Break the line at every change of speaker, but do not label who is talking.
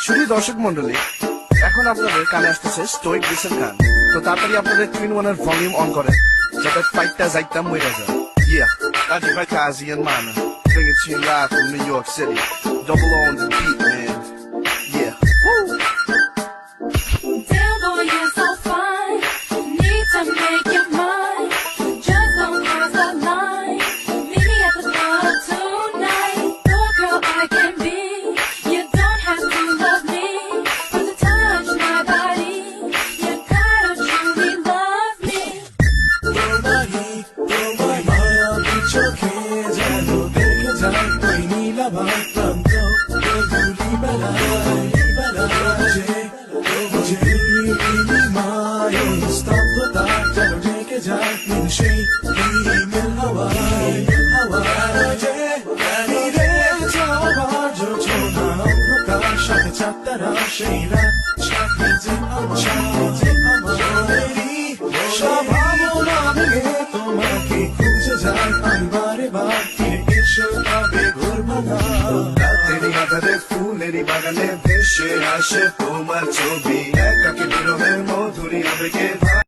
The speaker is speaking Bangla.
শুধু দর্শক মন্ডলী, এখন আপনাদের কানে আসতেছে স্টোইক ডিসেল গান। তো তাড়াতাড়ি আপনাদের টুইন ওয়ানের ভলিউম অন করে, যাতে ফাইটটা যাইতাম মইরা যায়। Yeah, Adi Kazi and Mana, bring it to you live from New York City. Double on the beat, man. Yeah. Woo!
Damn boy, you're so fine. Need to make your mind. Just don't cross the line. Meet me at the club tonight. The girl I can be. You don't have to love me, but to touch my body, you gotta truly love me.
চোখে যেন দেখে যায় ওই নীলাভার প্রান্ত স্তব্ধতা যেন ঢেকে যায় সেই নীল হাওয়ায় যে ফিরে যাওয়ার জোছনা অন্ধকার সাথে চাঁদতারা সেই রাত সাথে যে আমাদেরই সব ভাবনা ভেঙে তোমাকে খুঁজে যায় আমি বারে বার ফিরে এসো তবে ঘুর ভাঙা
রাতেরই আধারে ফুলেরই বাগানে ভেসে আসে তোমার ছবি, একাকী বিরহের মধুরী আবেগে